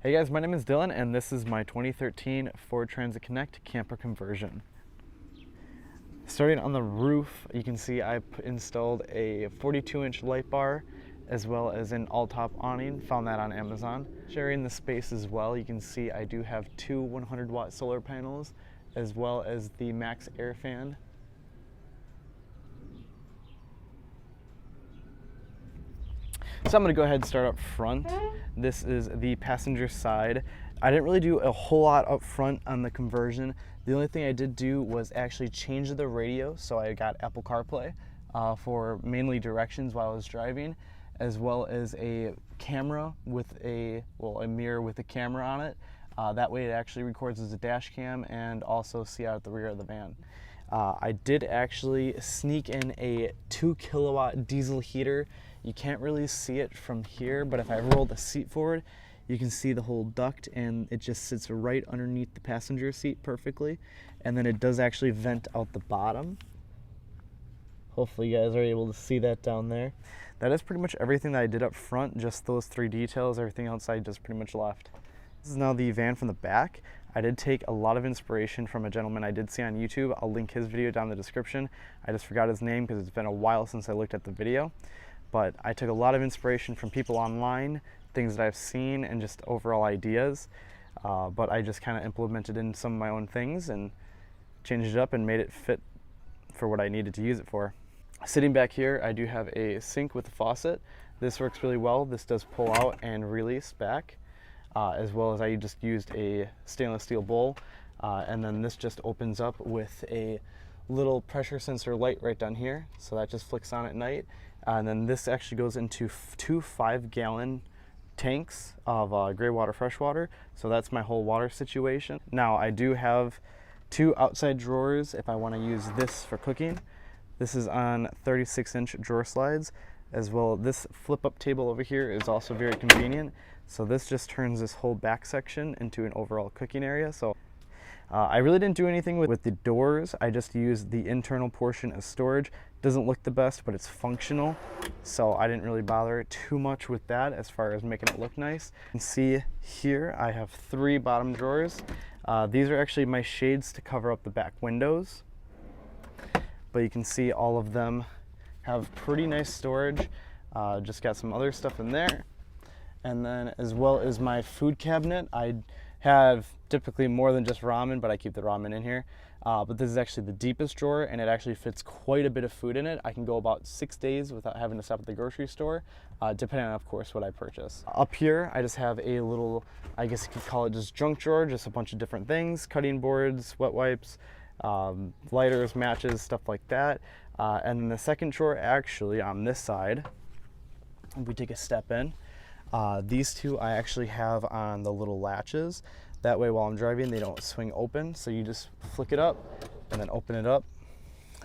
Hey guys, my name is Dylan and this is my 2013 Ford Transit Connect camper conversion. Starting on the roof, you can see I installed a 42-inch light bar as well as an all-top awning, found that on Amazon. Sharing the space as well, you can see I do have two 100-watt solar panels as well as the max air fan. So I'm going to go ahead and start up front. This is the passenger side. I didn't really do a whole lot up front on the conversion. The only thing I did do was actually change the radio, so I got Apple CarPlay for mainly directions while I was driving, as well as a camera with a mirror with a camera on it. That way it actually records as a dash cam and also see out at the rear of the van. I did actually sneak in a 2 kilowatt diesel heater. You can't really see it from here, but if I roll the seat forward, you can see the whole duct and it just sits right underneath the passenger seat perfectly. And then it does actually vent out the bottom. Hopefully you guys are able to see that down there. That is pretty much everything that I did up front, just those three details. Everything else I just pretty much left. This is now the van from the back. I did take a lot of inspiration from a gentleman I did see on YouTube. I'll link his video down in the description. I just forgot his name because it's been a while since I looked at the video. But I took a lot of inspiration from people online, things that I've seen, and just overall ideas. But I just kind of implemented in some of my own things and changed it up and made it fit for what I needed to use it for. Sitting back here, I do have a sink with a faucet. This works really well. This does pull out and release back, as well as I just used a stainless steel bowl. And then this just opens up with a little pressure sensor light right down here. So that just flicks on at night. And then this actually goes into two 5-gallon tanks of gray water, fresh water. So that's my whole water situation. Now I do have two outside drawers if I want to use this for cooking. This is on 36-inch drawer slides, as well. This flip-up table over here is also very convenient. So this just turns this whole back section into an overall cooking area. So I really didn't do anything with the doors. I just used the internal portion as storage. Doesn't look the best, but it's functional. So I didn't really bother too much with that as far as making it look nice. You can see here I have 3 bottom drawers. These are actually my shades to cover up the back windows. But you can see all of them have pretty nice storage. Just got some other stuff in there. And then as well as my food cabinet, I have typically more than just ramen, but I keep the ramen in here. But this is actually the deepest drawer and it actually fits quite a bit of food in it. I can go about 6 days without having to stop at the grocery store, depending on, of course, what I purchase. Up here, I just have a little, I guess you could call it just junk drawer, just a bunch of different things, cutting boards, wet wipes, lighters, matches, stuff like that. And then the second drawer actually on this side, if we take a step in, these two I actually have on the little latches. That way while I'm driving they don't swing open, so you just flick it up and then open it up.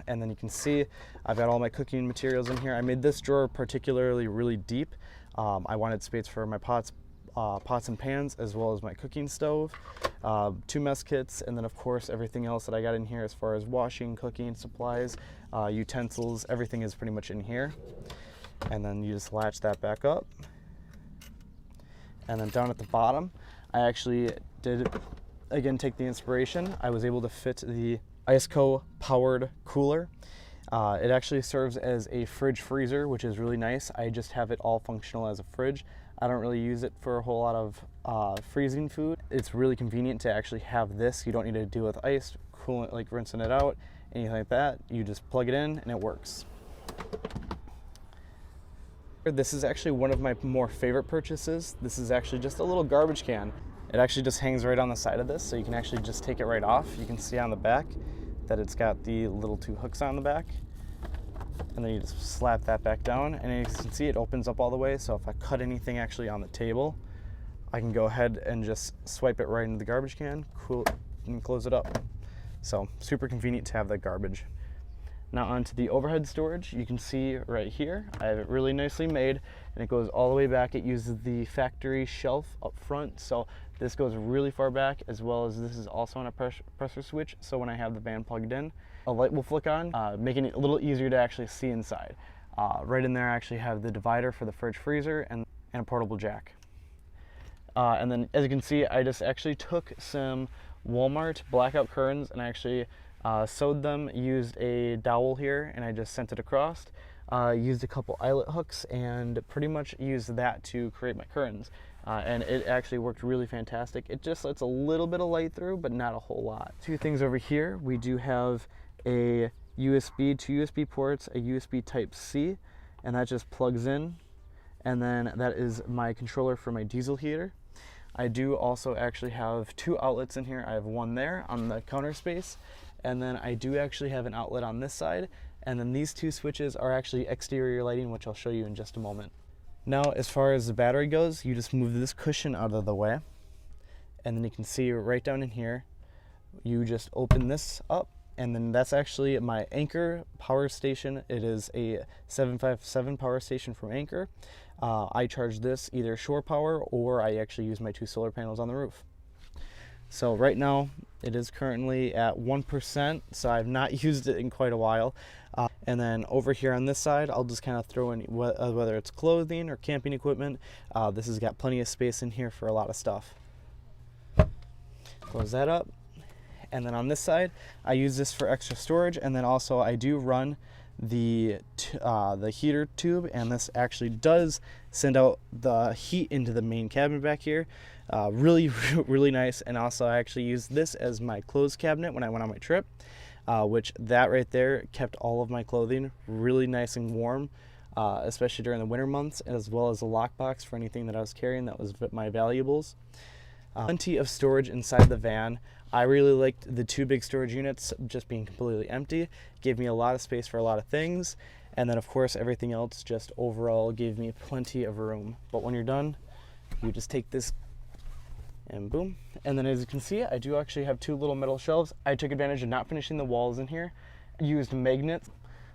And then you can see I've got all my cooking materials in here. I made this drawer particularly really deep. I wanted space for my pots and pans, as well as my cooking stove, 2 mess kits, and then of course everything else that I got in here as far as washing, cooking supplies, utensils, everything is pretty much in here. And then you just latch that back up. And then down at the bottom, I actually did, again, take the inspiration. I was able to fit the IceCo powered cooler. It actually serves as a fridge freezer, which is really nice. I just have it all functional as a fridge. I don't really use it for a whole lot of freezing food. It's really convenient to actually have this. You don't need to deal with ice, coolant, like rinsing it out, anything like that. You just plug it in and it works. This is actually one of my more favorite purchases. This is actually just a little garbage can. It actually just hangs right on the side of this, so you can actually just take it right off. You can see on the back that it's got the little 2 hooks on the back. And then you just slap that back down, and as you can see it opens up all the way, so if I cut anything actually on the table, I can go ahead and just swipe it right into the garbage can, cool, and close it up. So super convenient to have that garbage. Now onto the overhead storage. You can see right here, I have it really nicely made and it goes all the way back. It uses the factory shelf up front, so this goes really far back, as well as this is also on a pressure switch, so when I have the van plugged in, a light will flick on, making it a little easier to actually see inside. Right in there I actually have the divider for the fridge freezer and a portable jack. And then as you can see, I just actually took some Walmart blackout curtains and I actually sewed them, used a dowel here, and I just sent it across. Used a couple eyelet hooks and pretty much used that to create my curtains. And it actually worked really fantastic. It just lets a little bit of light through, but not a whole lot. Two things over here, we do have a USB, two USB ports, a USB Type-C, and that just plugs in. And then that is my controller for my diesel heater. I do also actually have two outlets in here. I have one there on the counter space, and then I do actually have an outlet on this side. And then these two switches are actually exterior lighting, which I'll show you in just a moment. Now, as far as the battery goes, you just move this cushion out of the way, and then you can see right down in here, you just open this up, and then that's actually my Anchor power station. It is a 757 power station from Anchor. I charge this either shore power, or I actually use my two solar panels on the roof. So right now it is currently at 1%, so I've not used it in quite a while. And then over here on this side, I'll just kind of throw in whether it's clothing or camping equipment. This has got plenty of space in here for a lot of stuff. Close that up. And then on this side, I use this for extra storage, and then also I do run the heater tube, and this actually does send out the heat into the main cabin back here. Really, really nice. And also I actually use this as my clothes cabinet when I went on my trip, which that right there kept all of my clothing really nice and warm, especially during the winter months, as well as a lockbox for anything that I was carrying that was my valuables. Plenty of storage inside the van. I really liked the two big storage units just being completely empty. Gave me a lot of space for a lot of things. And then of course everything else just overall gave me plenty of room. But when you're done, you just take this and boom. And then as you can see, I do actually have two little metal shelves. I took advantage of not finishing the walls in here. I used magnets.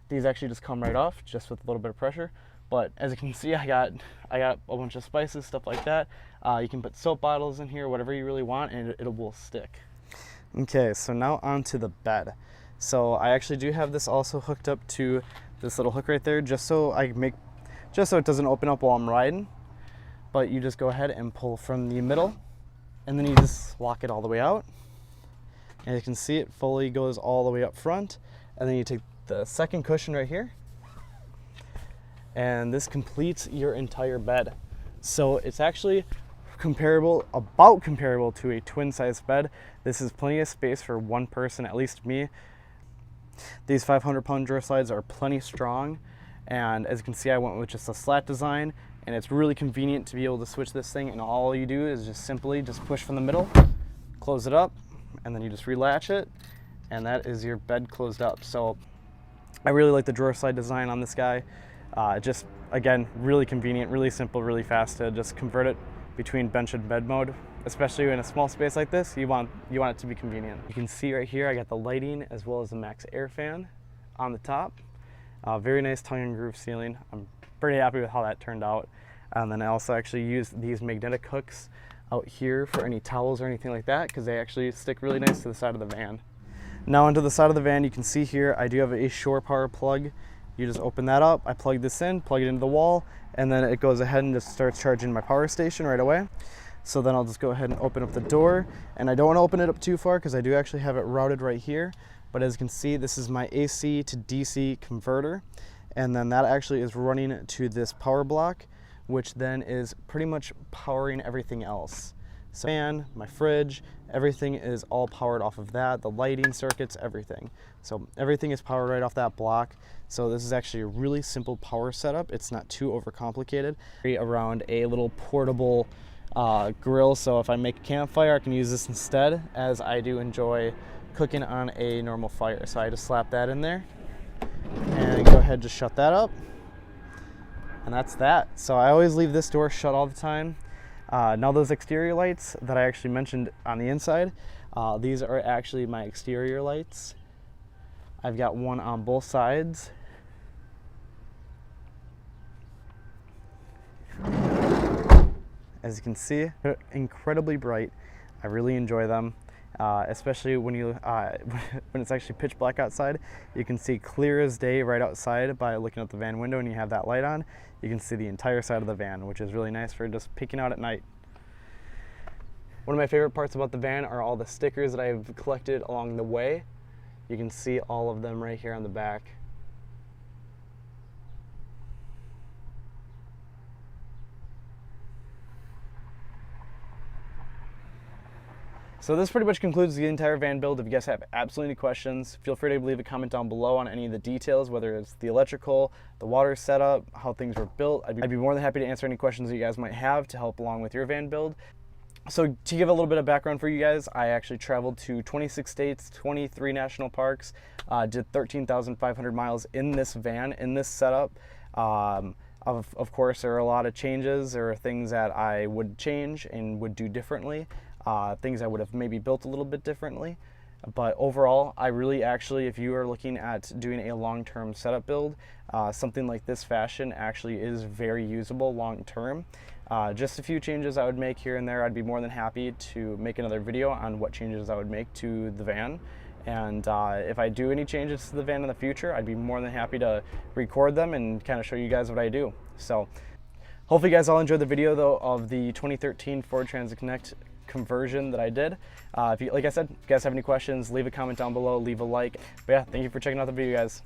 These actually just come right off just with a little bit of pressure. But as you can see, I got a bunch of spices, stuff like that. You can put soap bottles in here, whatever you really want, and it will stick. Okay, so now onto the bed. So I actually do have this also hooked up to this little hook right there, just so it doesn't open up while I'm riding. But you just go ahead and pull from the middle, and then you just lock it all the way out. And you can see it fully goes all the way up front. And then you take the second cushion right here, and this completes your entire bed. So it's actually about comparable to a twin size bed. This is plenty of space for one person, at least me. These 500-pound drawer slides are plenty strong, and as you can see, I went with just a slat design, and it's really convenient to be able to switch this thing, and all you do is just simply push from the middle, close it up, and then you just relatch it, and that is your bed closed up. So I really like the drawer slide design on this guy. Just again, really convenient, really simple, really fast to just convert it between bench and bed mode. Especially in a small space like this, you want it to be convenient. You can see right here, I got the lighting as well as the max air fan on the top. Very nice tongue and groove ceiling. I'm pretty happy with how that turned out. And then I also actually used these magnetic hooks out here for any towels or anything like that, because they actually stick really nice to the side of the van. Now onto the side of the van, you can see here, I do have a shore power plug. You just open that up, I plug this in, plug it into the wall, and then it goes ahead and just starts charging my power station right away. So then I'll just go ahead and open up the door, and I don't want to open it up too far because I do actually have it routed right here. But as you can see, this is my AC to DC converter, and then that actually is running to this power block, which then is pretty much powering everything else. So fan, my fridge, everything is all powered off of that, the lighting circuits, everything. So everything is powered right off that block. So this is actually a really simple power setup. It's not too overcomplicated. Around a little portable grill, so if I make a campfire, I can use this instead, as I do enjoy cooking on a normal fire. So I just slap that in there and go ahead and just shut that up. And that's that. So I always leave this door shut all the time. Now those exterior lights that I actually mentioned on the inside, these are actually my exterior lights. I've got one on both sides. As you can see, they're incredibly bright. I really enjoy them, especially when when it's actually pitch black outside. You can see clear as day right outside by looking out the van window, and you have that light on. You can see the entire side of the van, which is really nice for just peeking out at night. One of my favorite parts about the van are all the stickers that I've collected along the way. You can see all of them right here on the back. So this pretty much concludes the entire van build. If you guys have absolutely any questions, feel free to leave a comment down below on any of the details, whether it's the electrical, the water setup, how things were built. I'd be more than happy to answer any questions that you guys might have to help along with your van build. So to give a little bit of background for you guys, I actually traveled to 26 states, 23 national parks, did 13,500 miles in this van, in this setup. Of course, there are a lot of changes. There are things that I would change and would do differently. Things I would have maybe built a little bit differently. But overall, I really actually, if you are looking at doing a long-term setup build, something like this fashion actually is very usable long-term. Just a few changes I would make here and there. I'd be more than happy to make another video on what changes I would make to the van. And if I do any changes to the van in the future, I'd be more than happy to record them and kind of show you guys what I do. So hopefully you guys all enjoyed the video though of the 2013 Ford Transit Connect conversion that I did. Like I said, if you guys have any questions, leave a comment down below, leave a like. But yeah, thank you for checking out the video, guys.